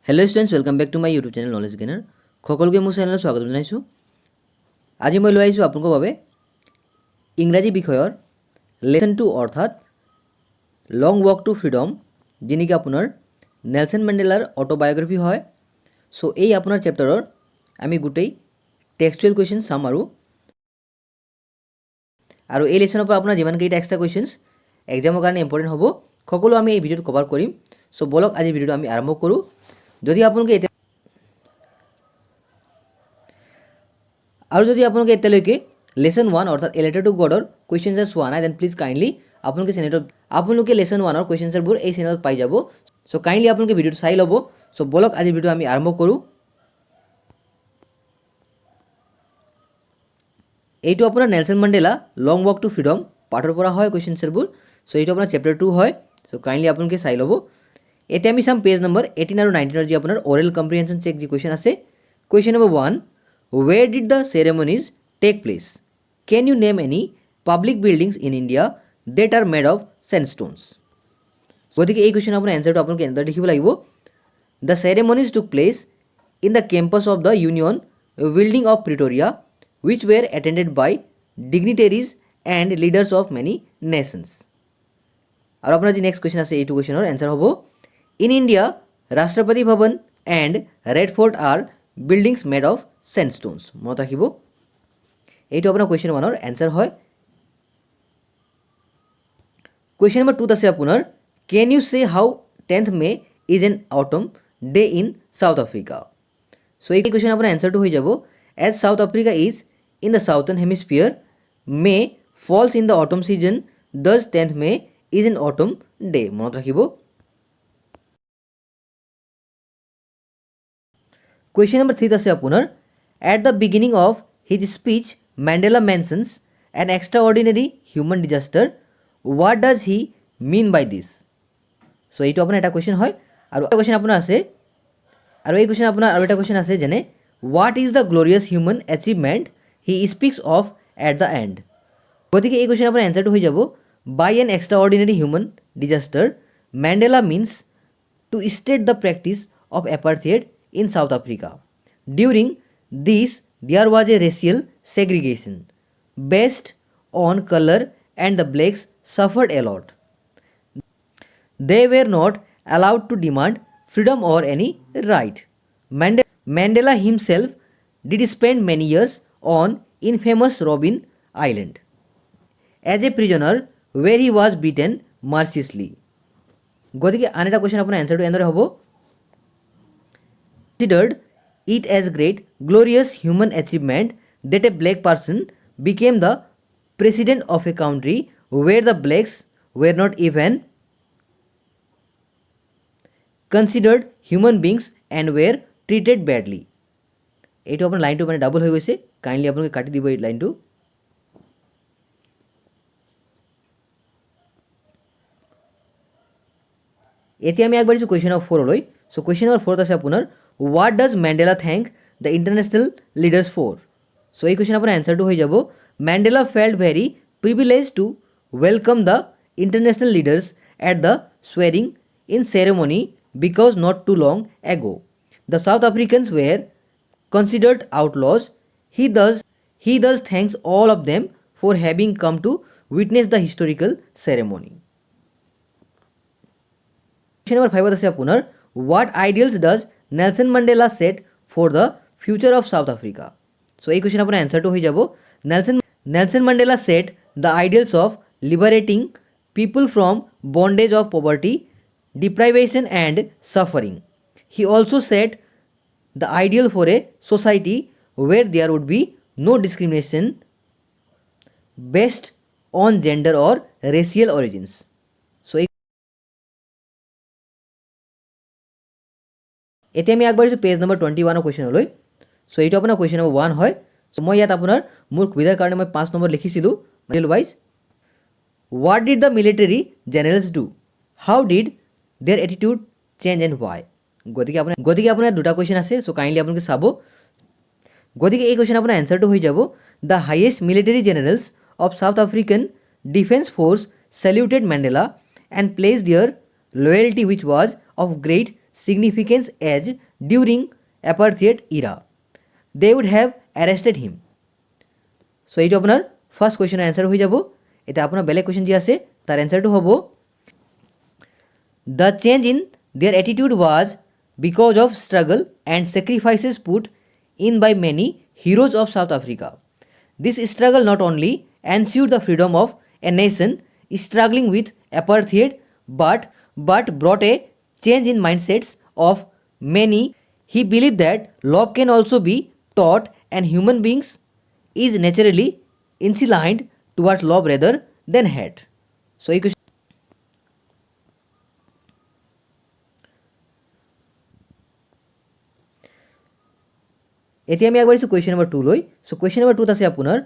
Hello students welcome back to my YouTube channel knowledge gainer সকলকে মোৰ চেনেলত স্বাগতম জনাইছোঁ। আজি মই লৈ আহিছোঁ আপোনালোকৰ বাবে ইংৰাজী বিষয়ৰ লেসন 2 অৰ্থাৎ লং ৱাক টু ফ্ৰীডম, যি নেকি আপোনাৰ নেলসন মেণ্ডেলাৰ অটোবায়োগ্ৰাফি হয়। সো এই আপোনাৰ চেপ্টাৰৰ আমি গোটেই টেক্সচুৱেল কুৱেশ্যন চাম আৰু এই লেসনৰ পৰা আপোনাৰ যিমানকেইটা এক্সট্ৰা কুৱেশ্যনছ এক্সামৰ কাৰণে ইম্পৰ্টেণ্ট হ'ব সকলো আমি এই ভিডিঅ'ত কভাৰ কৰিম। সো বলক আজি ভিডিঅ'টো আমি আৰম্ভ কৰোঁ। যদি আপোনালোকে আৰু যদি আপোনালোকে এতিয়ালৈকে লেসন 1 অৰ্থাৎ এ লেটাৰ টু গডৰ কুৱেশ্যন আনসাৰ চোৱা নাই দেন প্লিজ কাইণ্ডলি আপোনালোকে লেসন 1ৰ কুৱেশ্যন আনসাৰবোৰ এই চেনেলত পাই যাব। সো কাইণ্ডলি আপোনালোকে ভিডিঅ'টো চাই ল'ব। সো বলক আজি ভিডিঅ' আমি আৰম্ভ কৰোঁ। এইটো আপোনাৰ Nelson Mandela long Walk to freedom পাঠৰ পৰা হয় কুৱেশ্যন আনসাৰবোৰ। সো এইটো আপোনাৰ চেপ্টাৰ 2 হয়। সো কাইণ্ডলি আপোনালোকে চাই ল'ব। এতিয়া আমি চাম পেজ নম্বৰ 18 আৰু 19 যি আপোনাৰ অৰেল কম্প্ৰিহেনশ্যন চেক যি কুৱেশ্যন আছে। Question number 1, where did the ceremonies take place? Can you name any public buildings in India that are made of sandstones? গতিকে এই কুৱেশ্যন আপোনাৰ এনসাৰটো আপোনালোকে এনেদৰে লিখিব লাগিব। The ceremonies took place in the campus of the Union building of Pretoria, which were attended by dignitaries and leaders of many nations. আৰু আপোনাৰ যি নেক্সট কুৱেশ্যন আছে এইটো কুৱেশ্যনৰ এনসাৰ হ'ব, in India Rashtrapati Bhavan and Red Fort are buildings made of sandstones. মনত ৰাখিব, এইটো আপোনাৰ কুৱেশ্যন 1ৰ এনসাৰ হয়। কুৱেশ্যন নম্বৰ 2 আছে আপোনাৰ, can you say how 10th May is an autumn day in South Africa? So এই question আপোনাৰ এনসাৰটো হৈ যাব, as South Africa is in the southern hemisphere, May falls in the autumn season, thus 10th May is an autumn day. মনত ৰাখিব। Question number 3 আছে আপোনাৰ, at the beginning of his speech Mandela mentions an extraordinary human disaster. What does he mean by this? So এইটো আপোনাৰ এটা question হয়। আৰু এটা কুৱেশ্যন আপোনাৰ আছে, আৰু এই কুৱেশ্যন আপোনাৰ আৰু এটা কুৱেশ্যন আছে যেনে, what is the glorious human achievement he speaks of at the end? গতিকে এই কুৱেশ্যন আপোনাৰ এনসাৰটো হৈ যাব, by an extraordinary human disaster Mandela means to state the practice of apartheid in South Africa. During this there was a racial segregation based on color and the blacks suffered a lot. They were not allowed to demand freedom or any right. Mandela himself did spend many years on infamous Robben Island as a prisoner where he was beaten mercilessly. গতিকে আন এটা question আপোনাৰ এনসাৰটো এনেদৰে হ'ব, considered it as great glorious human achievement that a black person became the president of a country where the blacks were not even considered human beings and were treated badly. এইটো আপোনাৰ লাইনটো মানে double হৈ গৈছে, kindly আপোনালোকে কাটি দিব এই লাইনটো। এতিয়া আমি আগবাঢ়িছোঁ কুৱেশ্যন নম্বৰ 4লৈ। সো কুৱেশ্যন নম্বৰ 4 আছে আপোনাৰ, what does Mandela thank the international leaders for? So এই কুৱেশ্যন আপোনাৰ এনসাৰটো হৈ যাব, Mandela felt very privileged to welcome the international leaders at the swearing in ceremony because not too long ago the South Africans were considered outlaws. He thus thanks all of them for having come to witness the historical ceremony. Question number 5 আছে আপোনাৰ, what ideals does Nelson Mandela set for the future of South Africa? So এই question আপোনাৰ এনসাৰটো হৈ যাব, Nelson Mandela set the ideals of liberating people from bondage of poverty, deprivation and suffering. He also set the ideal for a society where there would be no discrimination based on gender or racial origins. So এতিয়া আমি আগবাঢ়িছোঁ page number 21ৰ কুৱেশ্যনলৈ। So এইটো আপোনাৰ question number 1 হয়। So মই ইয়াত আপোনাৰ মোৰ সুবিধাৰ কাৰণে মই 5 নম্বৰ লিখিছিলোঁ middle wise. What did the military generals do? How did their attitude change and why? গতিকে আপোনাৰ দুটা কুৱেশ্যন আছে। সো কাইণ্ডলি আপোনালোকে চাব। গতিকে এই কুৱেশ্যন আপোনাৰ এনসাৰটো হৈ যাব, the highest military generals of South African Defence Force saluted Mandela and placed their loyalty which was of great significance as during apartheid era, they would have arrested him. So এইটো আপোনাৰ first কুৱেশ্যনৰ answer হৈ যাব। এতিয়া আপোনাৰ বেলেগ question যি আছে তাৰ এনচাৰটো হ'ব the change in their attitude was because of struggle and sacrifices put in by many heroes of South Africa. This struggle not only ensured the freedom of a nation struggling with apartheid but brought a change in mindsets of many. He believed that love can also be taught and human beings is naturally inclined towards love rather than hate. So এতিয়া আমি আগবাঢ়িছোঁ question number 2 লৈ। চ' question number 2ত আছে আপোনাৰ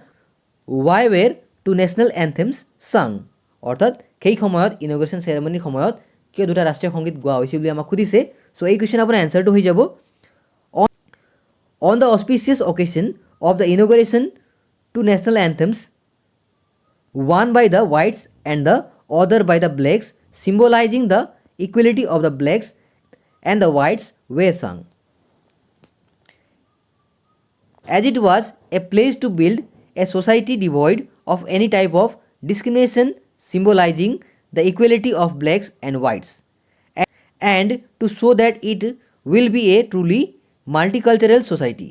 why ৱেৰ two national এনথেমছ Chang, অৰ্থাৎ সেই সময়ত ইনগ্ৰেশ্যন চেৰেমনিৰ সময়ত কিয় দুটা ৰাষ্ট্ৰীয় সংগীত গোৱা হৈছিল বুলি আমাক সুধিছে। চ' এই কুৱেশ্যন আপোনাৰ এনচাৰটো হৈ যাব on the auspicious occasion of the inauguration to national anthems one by the whites and the other by the blacks, symbolizing the equality of the blacks and the whites were sung. As it was a pledge to build a society devoid of any type of discrimination, symbolizing the equality of blacks and whites, and to show that it will be a truly multicultural society.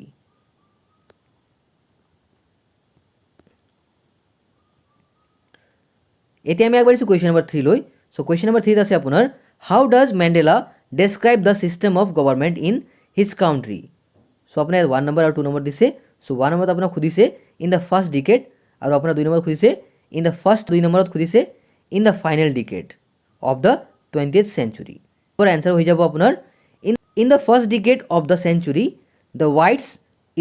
এতিয়া আমি আগবাঢ়িছোঁ question number 3 লৈ। চ' question number 3 আছে আপোনাৰ how does Mandela describe the system of government in his country. So' আপোনাৰ 1 number আৰু 2 number দিছে। চ' 1 নম্বৰত আপোনাক সুধিছে ইন দ্য ফাৰ্ষ্ট ডিকেড আৰু আপোনাৰ 2 নম্বৰত সুধিছে ইন দ্য ফাৰ্ষ্ট 2 নম্বৰত সুধিছে in the final decade of the 20th century। তাৰ এনচাৰ হৈ যাব আপোনাৰ in the first decade of the century the whites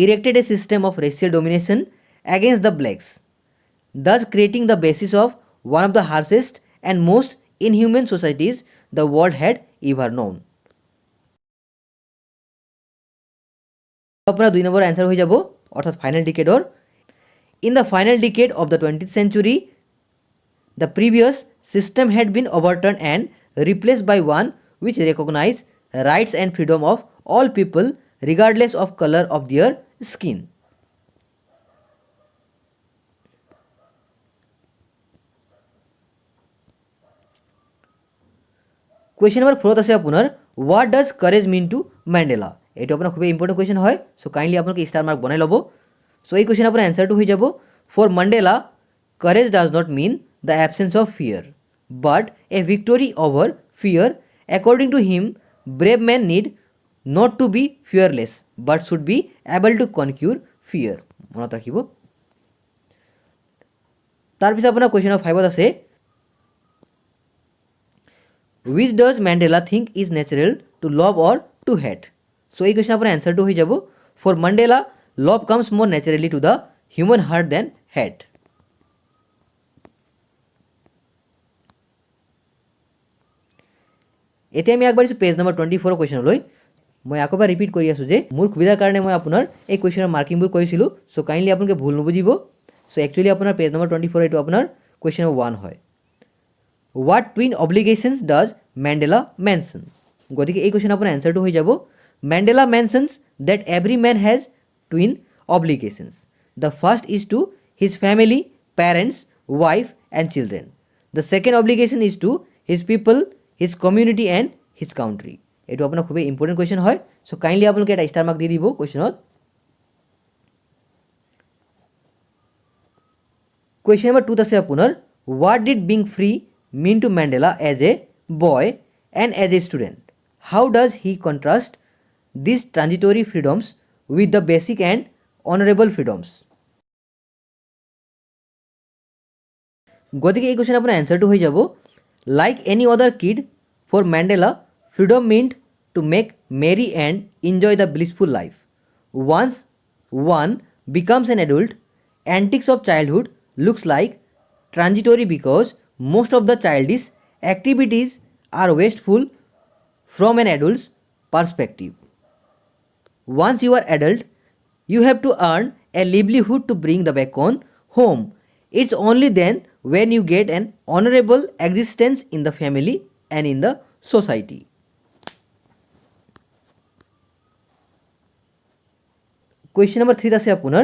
erected a system of racial domination against the blacks, thus creating the basis of one of the harshest and most inhuman societies the world had ever known. আপোনাৰ 2 number answer হৈ যাব অৰ্থাৎ final ডিকেডৰ in the final decade of the 20th century the previous system had been overturned and replaced by one which recognized rights and freedom of all people regardless of color of their skin. Question number 4ত আছে আপোনাৰ what does courage mean to Mandela. এইটো আপোনাৰ খুবেই important question হয়। চ' kindly আপোনালোকে star mark বনাই ল'ব। চ' এই কুৱেশ্যন আপোনাৰ এনচাৰটো হৈ যাব for Mandela courage does not mean the absence of fear but a victory over fear. According to him brave men need not to be fearless but should be able to conquer fear. মনত ৰাখিব। তাৰপিছত আপোনাৰ question number 5ত আছে which does Mandela think is natural to love or to hate? So এই question আপনার answer to হয়ে যাব for Mandela love comes more naturally to the human heart than hate. এতিয়া আমি আগবাঢ়িছোঁ পেজ নম্বৰ 24 কুৱেশ্যনলৈ। মই আকৌ এবাৰ ৰিপিট কৰি আছোঁ যে মোৰ সুবিধাৰ কাৰণে মই আপোনাৰ এই কুৱেশ্যনৰ মাৰ্কিংবোৰ কৰিছিলোঁ। চ' কাইণ্ডলি আপোনালোকে ভুল নুবুজিব। চ' একচুৱেলি আপোনাৰ পেজ নম্বৰ 24 এইটো আপোনাৰ কুৱেশ্যন নম্বৰ 1 হয়। What twin obligations does Mandela mention? গতিকে এই কুৱেশ্যন আপোনাৰ এনচাৰটো হৈ যাব Mandela mentions that every man has twin obligations. The first is to his family, parents, wife and children. The second obligation is to his people, his community and his country. এইটো আপোনাৰ খুবেই important question হয়। চ' kindly আপোনালোকে এটা star mark দি দিব কুৱেশ্যনত। Question number 2ত আছে আপোনাৰ what did being free mean to Mandela as a boy and as a student? How does he contrast these transitory freedoms with the basic and honorable freedoms? গতিকে এই question আপোনাৰ এনচাৰটো হৈ যাব like any other kid for Mandela freedom meant to make merry and enjoy the blissful life once one becomes an adult antics of childhood looks like transitory because most of the childish activities are wasteful from an adult's perspective. Once you are adult, you have to earn a livelihood to bring the back on home. It's only then when you get an honorable existence in the family and in the society. Question number 3 আছে আপোনাৰ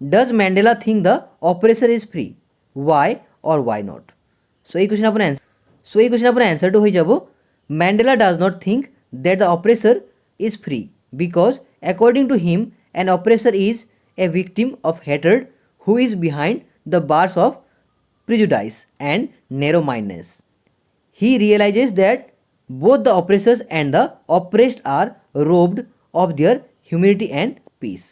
does Mandela think the oppressor is free why or why not. So' এই question আপোনাৰ এনচাৰটো হৈ যাব Mandela does not think that the oppressor is free because according to him an oppressor is a victim of hatred who is behind the bars of prejudice and narrow-mindedness. He realizes that both the oppressors and the oppressed are robbed of their humanity and peace.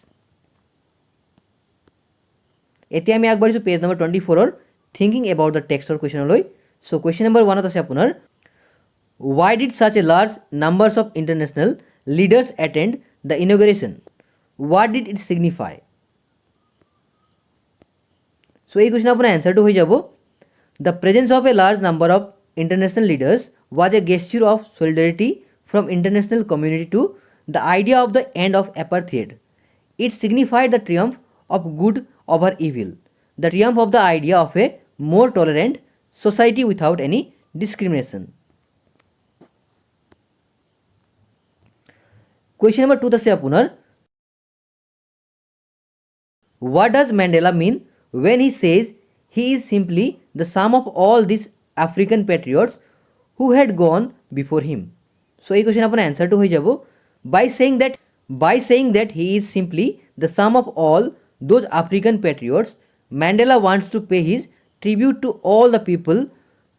এতিয়া আমি আগবাঢ়িছোঁ page number 24 thinking about the টেক্সটৰ কুৱেশ্যনলৈ। So' question number 1 আছে আপোনাৰ why did such a large numbers of international leaders attend the inauguration? What did it signify? So এই question আপনার answer to হয়ে যাব the presence of a large number of international leaders was a gesture of solidarity from international community to the idea of the end of apartheid. It signified the triumph of good over evil, the triumph of the idea of a more tolerant society without any discrimination. Question number 2 আছে আপোনাৰ what does Mandela mean when he says he is simply the sum of all these African patriots who had gone before him? So এই question আপোনাৰ answer to হৈ যাব by saying that he is simply the sum of all those African patriots, Mandela wants to pay his tribute to all the people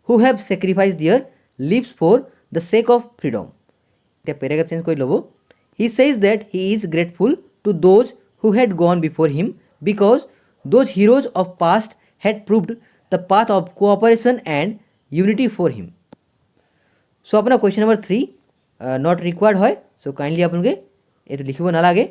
who have sacrificed their lives for the sake of freedom. এতিয়া paragraph change কৰি ল'ব He says that he is grateful to those who had gone before him because those heroes of past had proved the path of cooperation and unity for him. So আপোনাৰ question number 3 not required হয় so kindly আপোনালোকে এইটো লিখিব নালাগে।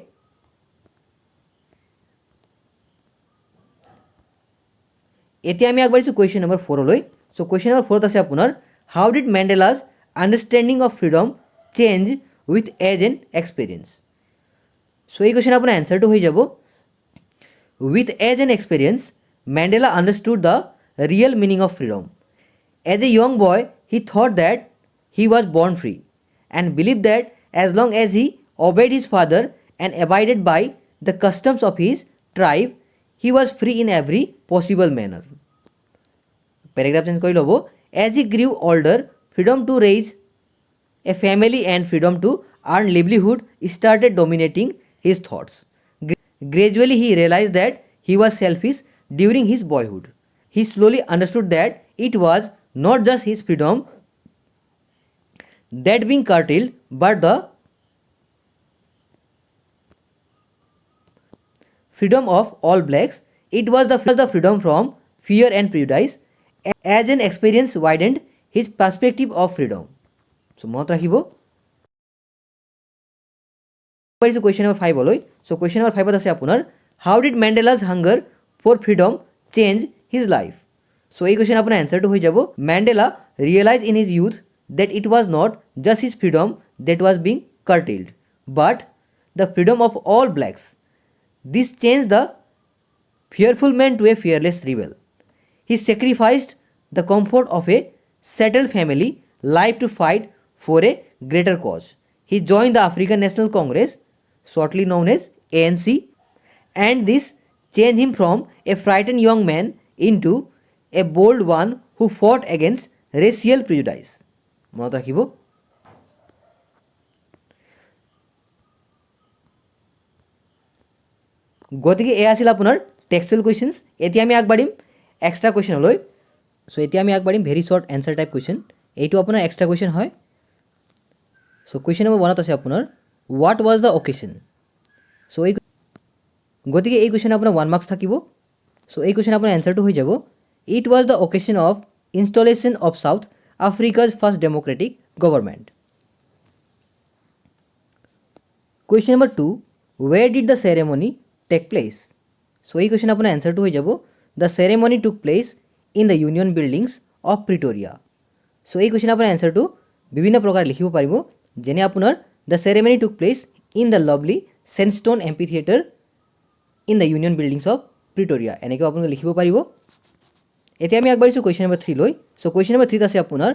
এতিয়া আমি আগবাঢ়িছোঁ question number 4 লৈ। So question number 4 আছে আপোনাৰ how did Mandela's understanding of freedom change with age and experience? So এই question আপনার answer to হয়ে যাব with age and experience Mandela understood the real meaning of freedom. As a young boy he thought that he was born free and believed that as long as he obeyed his father and abided by the customs of his tribe he was free in every possible manner. Paragraph change কৰি ল'ব as he grew older freedom to raise a family and freedom to earn livelihood started dominating his thoughts. Gradually he realized that he was selfish during his boyhood. He slowly understood that it was not just his freedom that being curtailed but the freedom of all blacks. It was the freedom from fear and prejudice. As an experience widened his perspective of freedom. So মনত ৰাখিব question number 5 লৈ so question number 5 আছে আপোনাৰ how did Mandela's hunger for freedom change his life? So এই question আপোনাৰ answer to হৈ যাব Mandela realized in his youth that it was not just his freedom that was being curtailed but the freedom of all blacks. This changed the fearful man to a fearless rebel. He sacrificed the comfort of a settled family life to fight for a greater cause. He joined the African National Congress, shortly known as ANC, and this changed him from a frightened young man into a bold one who fought against racial prejudice. মনত ৰাখিব গতিকে এয়া আছিল আপোনাৰ টেক্সচুৱেল questions. এতিয়া আমি আগবাঢ়িম extra কুৱেশ্যনলৈ। চ' এতিয়া আমি আগবাঢ়িম ভেৰি শ্বৰ্ট এনচাৰ টাইপ কুৱেশ্যন। এইটো আপোনাৰ এক্সট্ৰা কুৱেশ্যন হয়। চ' কুৱেশ্যন নম্বৰ 1 আছে আপোনাৰ হোৱাট ৱাজ দ্য অকেশ্যন। চ' এই গতিকে এই কুৱেশ্যন আপোনাৰ 1 মাৰ্কছ থাকিব। চ' এই কুৱেশ্যন আপোনাৰ এনচাৰটো হৈ যাব it was the occasion of installation of South Africa's first democratic government. Question number 2 where did the ceremony take place. So' এই কুৱেশ্যন আপোনাৰ এনচাৰটো হৈ যাব the ceremony took place in the Union Buildings of Pretoria. So' এই question আপোনাৰ এনচাৰটো বিভিন্ন প্ৰকাৰে লিখিব পাৰিব যেনে আপোনাৰ the ceremony took place in the lovely sandstone amphitheatre in the Union Buildings of Pretoria এনেকৈ আপোনালোকে লিখিব পাৰিব। এতিয়া আমি আগবাঢ়িছোঁ কুৱেশ্যন নম্বৰ 3 লৈ। চ' কুৱেশ্যন নম্বৰ 3 আছে আপোনাৰ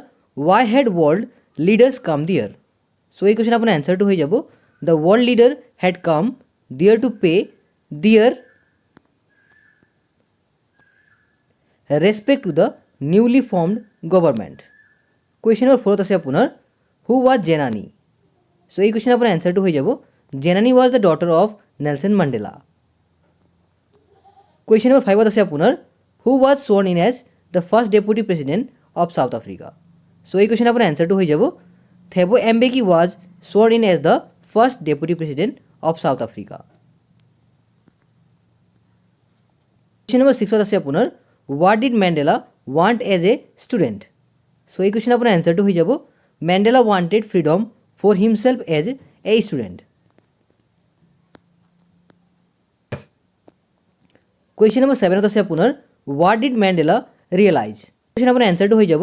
why had world leaders come there. So' এই কুৱেশ্যন আপোনাৰ এনচাৰটো হৈ যাব the world leader had come there to pay their respect to the newly formed government. Question number 4 আছে আপোনাৰ হু ৱাজ জেনানী। চ' এই কুৱেশ্যন আপোনাৰ এনচাৰটো হৈ যাব Zenani was the daughter of Nelson Mandela. Question number 5 আছে আপোনাৰ who was sworn in as the first deputy president of South Africa. So' এই কুৱেশ্যন আপোনাৰ এনচাৰটো হৈ যাব Thabo Mbeki was sworn in as the first deputy president of South Africa. Question number 6 আছে আপোনাৰ what did Mandela want as a student. So' এই question আপোনাৰ এনচাৰটো হৈ যাব Mandela wanted freedom for himself as a student. Question number 7 আছে আপোনাৰ what did Mandela realise. Question আপোনাৰ এনচাৰটো হৈ যাব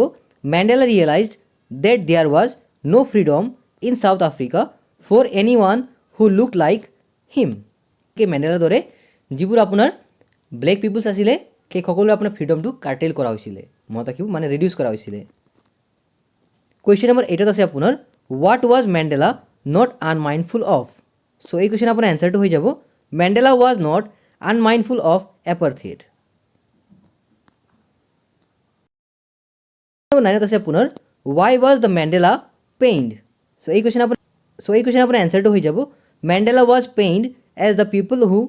Mandela realised that there was no' freedom in South Africa for এনি ওৱান হু লুক লাইক হিম। মেণ্ডেলাৰ দৰে যিবোৰ আপোনাৰ ব্লেক পিপুলছ আছিলে সেই সকলোৱে আপোনাৰ ফ্ৰীডমটো কাৰ্টেল কৰা হৈছিলে, মনত ৰাখিব, মানে ৰিডিউচ কৰা হৈছিলে। কুৱেশ্যন নম্বৰ 8 আছে আপোনাৰ what was Mandela not unmindful of. So' এই কুৱেশ্যন আপোনাৰ এনচাৰটো হৈ যাব Mandela was not unmindful of apartheid. 9 আছে আপোনাৰ why was the Mandela pained. So' এই কুৱেশ্যন আপোনাৰ এনচাৰটো হৈ যাব Mandela was pained as the people who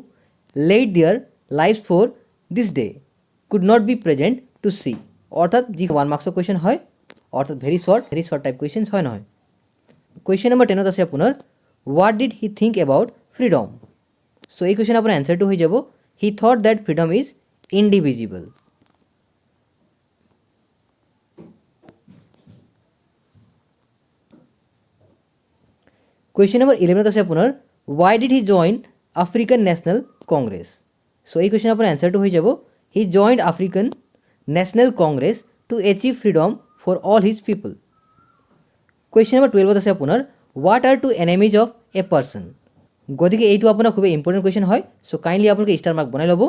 laid their life for this day could not be present to see. অৰ্থাৎ যি 1 মাৰ্কছৰ question হয়, অৰ্থাৎ ভেৰি শ্বৰ্ট টাইপ কুৱেশ্যনছ হয় নহয়। কুৱেশ্যন নম্বৰ 10 আছে আপোনাৰ what did he think about freedom. So' এই question আপোনাৰ এনচাৰটো হৈ যাব he thought that freedom is indivisible. Question number 11 আছে আপোনাৰ why did he join African National Congress. So' এই কুৱেশ্যন আপোনাৰ এনচাৰটো হৈ যাব he joined African National Congress to achieve freedom for all his people. Question number 12 আছে আপোনাৰ what are two enemies of a person. গতিকে এইটো আপোনাৰ খুবেই ইম্পৰ্টেণ্ট কুৱেশ্যন হয়। চ' কাইণ্ডলি আপোনালোকে ষ্টাৰ মাৰ্ক বনাই ল'ব।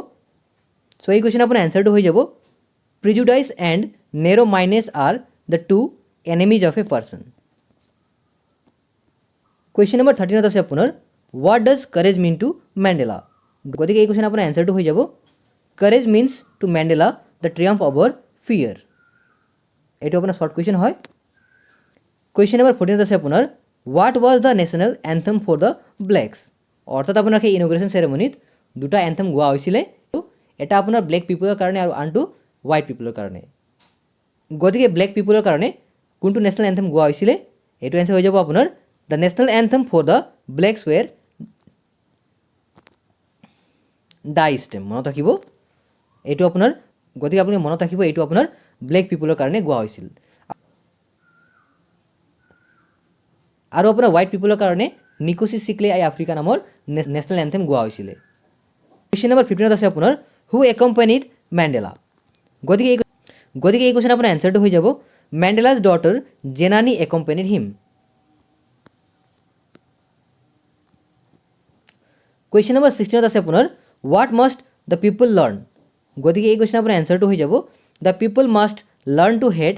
চ' এই কুৱেশ্যন আপোনাৰ এনচাৰটো হৈ যাব prejudice and narrow' mindedness are the two enemies of a person. Question number 13 আছে আপোনাৰ what does courage mean to Mandela. গতিকে এই কুৱেশ্যন আপোনাৰ এনচাৰটো হৈ যাব courage means to Mandela the triumph over fear. এইটো আপোনাৰ শ্বৰ্ট কুৱেশ্যন হয়। কুৱেশ্যন নম্বৰ 14 আছে আপোনাৰ what was the national anthem for the blacks. অৰ্থাৎ আপোনাৰ সেই ইনগ্ৰেশ্যন চেৰেমনিত দুটা এন্থেম গোৱা হৈছিলে, এটা আপোনাৰ ব্লেক পিপুলৰ কাৰণে আৰু আনটো হোৱাইট পিপুলৰ কাৰণে। গতিকে ব্লেক পিপুলৰ কাৰণে কোনটো নেশ্যনেল এন্থেম গোৱা হৈছিলে, এইটো এনচাৰ হৈ যাব আপোনাৰ the national anthem for the blacks were Die Stem. মনত ৰাখিব এইটো আপোনাৰ, গতিকে আপুনি মনত ৰাখিব এইটো আপোনাৰ ব্লেক পিপুলৰ কাৰণে গোৱা হৈছিল। আৰু আপোনাৰ হোৱাইট পিপুলৰ কাৰণে নিকোছি চিকলে আই আফ্ৰিকা নামৰ নেশ্যনেল এন্থেম গোৱা হৈছিলে। কুৱেশ্যন নম্বৰ 15 আছে আপোনাৰ হু একম্পানিড মেণ্ডেলা। গতিকে এই কুৱেশ্যন আপোনাৰ এনচাৰটো হৈ যাব Mandela's daughter Zenani accompanied him. Question number 16 আছে আপোনাৰ what must the people learn. গতিকে এই কুৱেশ্যন আপোনাৰ এনচাৰটো হৈ যাব the people must learn to hate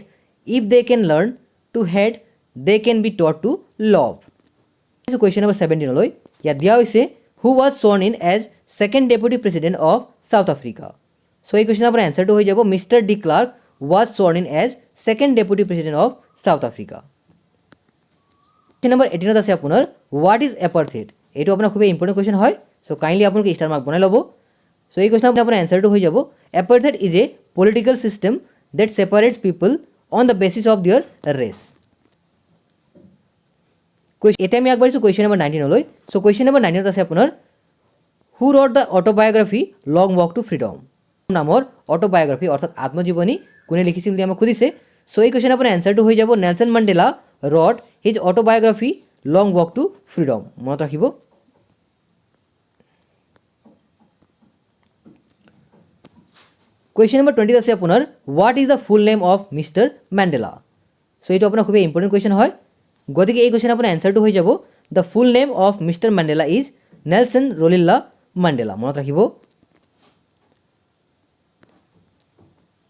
if they can learn to hate they can be taught to love. Question number 17 ইয়াত দিয়া হৈছে who was sworn in as second deputy president of South Africa. So' এই question আপোনাৰ এনচাৰটো হৈ যাব mister D clerk was sworn in as second deputy president of South Africa. Question number 18 আছে আপোনাৰ হোৱাট ইজ এপাৰ্থেইড। এইটো আপোনাৰ খুবেই ইম্পৰ্টেণ্ট কুৱেশ্যন হয়। চ' কাইণ্ডলি আপোনালোকে ষ্টাৰ মাৰ্ক বনাই ল'ব। চ' এই কুৱেশ্যন আপোনাৰ এনচাৰটো হৈ যাব apartheid is a political system that separates people on the basis of their race. এতিয়া আমি আগবাঢ়িছোঁ কুৱেশ্যন নম্বৰ 19। চ' কুৱেশ্যন নম্বৰ 19 আছে আপোনাৰ who wrote the autobiography Long Walk to Freedom নামৰ অট'বায়'গ্ৰাফি অৰ্থাৎ আত্মজীৱনী কোনে লিখিছিল বুলি আমাক সুধিছে। চ' এই কুৱেশ্যন আপোনাৰ এনচাৰটো হৈ যাব Nelson Mandela wrote his autobiography Long Walk to Freedom. মনত ৰাখিব। কুৱেশ্যন নম্বৰ 20 আছে আপোনাৰ what is the full name of mister Mandela. So' এইটো আপোনাৰ খুবেই ইম্পৰ্টেণ্ট কুৱেশ্যন হয়। গতিকে এই কুৱেশ্যন আপোনাৰ এনচাৰটো হৈ যাব the full name of mister Mandela is Nelson Rolihlahla Mandela. মনত ৰাখিব।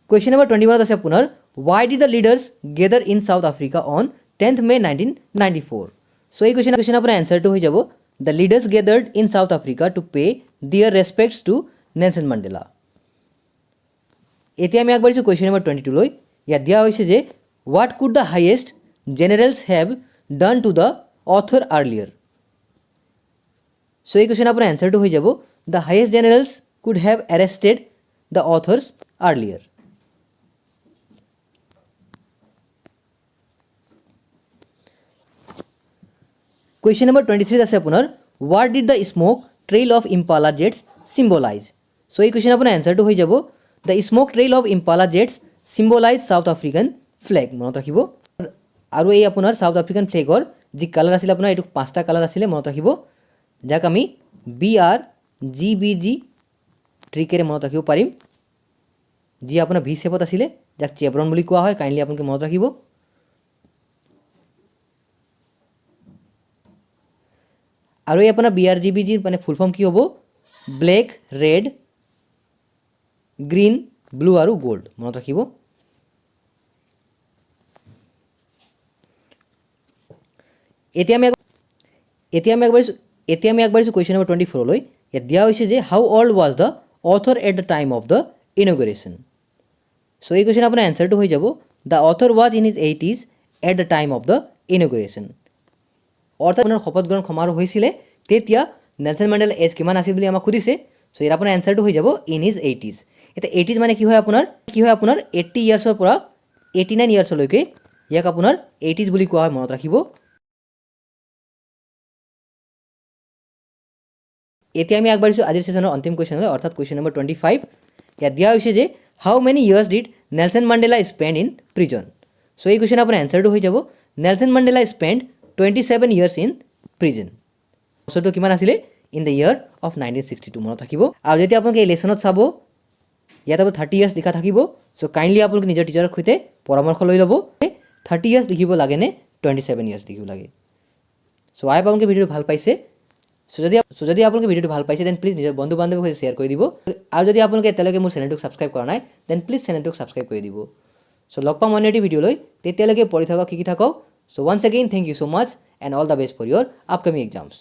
কুৱেশ্যন নম্বৰ 21 আছে আপোনাৰ why did the leaders gather in South Africa on 10th May 1994। চ' এই কুৱেশ্যন আপোনাৰ এনচাৰটো হৈ যাব the leaders gathered in South Africa to pay their respects two Nelson Mandela. এতিয়া আমি আগবাঢ়িছোঁ কুৱেশ্যন নম্বৰ 22লৈ। ইয়াত দিয়া হৈছে যে what could the highest generals have done to the author earlier. So' এই কুৱেশ্যন আপোনাৰ এনচাৰটো হৈ যাব the highest generals could have arrested the authors earlier. Question number 23 আছে আপোনাৰ what did the smoke trail of Impala jets symbolise. So' এই question আপোনাৰ এনচাৰটো হৈ যাব the smoke trail of Impala jets symbolise South African flag. মনত ৰাখিব। আৰু এই আপোনাৰ চাউথ আফ্ৰিকান ফ্লেগৰ যি কালাৰ আছিলে আপোনাৰ এইটো 5টা কালাৰ আছিলে, মনত ৰাখিব, যাক আমি BRGBG ট্ৰিকেৰে মনত ৰাখিব পাৰিম, যি আপোনাৰ ভি শেপত আছিলে, যাক চেভৰন বুলি কোৱা হয়। কাইণ্ডলি আপোনালোকে মনত ৰাখিব। আৰু এই আপোনাৰ BRGBGৰ মানে ফুল ফৰ্ম কি হ'ব? ব্লেক, ৰেড, গ্ৰীণ, ব্লু আৰু গ'ল্ড। মনত ৰাখিব। এতিয়া আমি আগবাঢ়িছোঁ কুৱেশ্যন নম্বৰ 24লৈ। ইয়াত দিয়া হৈছে যে how old was the author at the time of the inauguration. So' এই কুৱেশ্যন আপোনাৰ এনচাৰটো হৈ যাব the author was in his 80s at the time of the inauguration. অৰ্থাৎ আপোনাৰ শপত গ্ৰহণ সমাৰোহ হৈছিলে তেতিয়া নেলছন মেণ্ডেলাৰ এজ কিমান আছিল বুলি আমাক সুধিছে। চ' ইয়াৰ আপোনাৰ এনচাৰটো হৈ যাব ইন হিজ 80s। এতিয়া 80s মানে কি হয় আপোনাৰ 80 ইয়াৰ্ছৰ পৰা 89 ইয়াৰ্ছলৈকে ইয়াক আপোনাৰ 80s বুলি কোৱা হয়। মনত ৰাখিব। এতিয়া আমি আগবাঢ়িছোঁ আজিৰ ছেশ্যনৰ অন্তিম কুৱেশ্যনলৈ, অৰ্থাৎ কুৱেশ্যন নম্বৰ 25। ইয়াত দিয়া হৈছে যে how many years did Nelson Mandela spend in prison. চ' এই কুৱেশ্যন আপোনাৰ এনচাৰটো হৈ যাব Nelson Mandela spend 27 years in prison. বছৰটো কিমান আছিলে? In the year of 1962। মনত ৰাখিব। আৰু যেতিয়া আপোনালোকে এই লেচনত চাব ইয়াত আপোনাৰ 30 years লিখা থাকিব। চ' কাইণ্ডলি আপোনালোকে নিজৰ টিচাৰৰ সৈতে পৰামৰ্শ লৈ ল'ব 30 years লিখিব লাগে নে 27 years লিখিব লাগে। চ' আই আপোনালোকে ভিডিঅ'টো ভাল পাইছে। চ' যদি আপোনালোকে ভিডিঅ'টো ভাল পাইছে দেন প্লিজ নিজৰ বন্ধু বান্ধৱীৰ সৈতে শ্বেয়াৰ কৰি দিব। আৰু যদি আপোনালোকে এতিয়ালৈকে মোৰ চেনেলটোক ছাবস্ক্ৰাইব কৰা নাই দেন প্লিজ চেনেলটোক ছাবস্ক্ৰাইব কৰি দিব। চ' লগ পাম অন্য এটি ভিডিঅ'লৈ। তেতিয়ালৈকে পঢ়ি থাকক, শিকি থাকক। চ' once again thank you so much and all the best for your upcoming exams.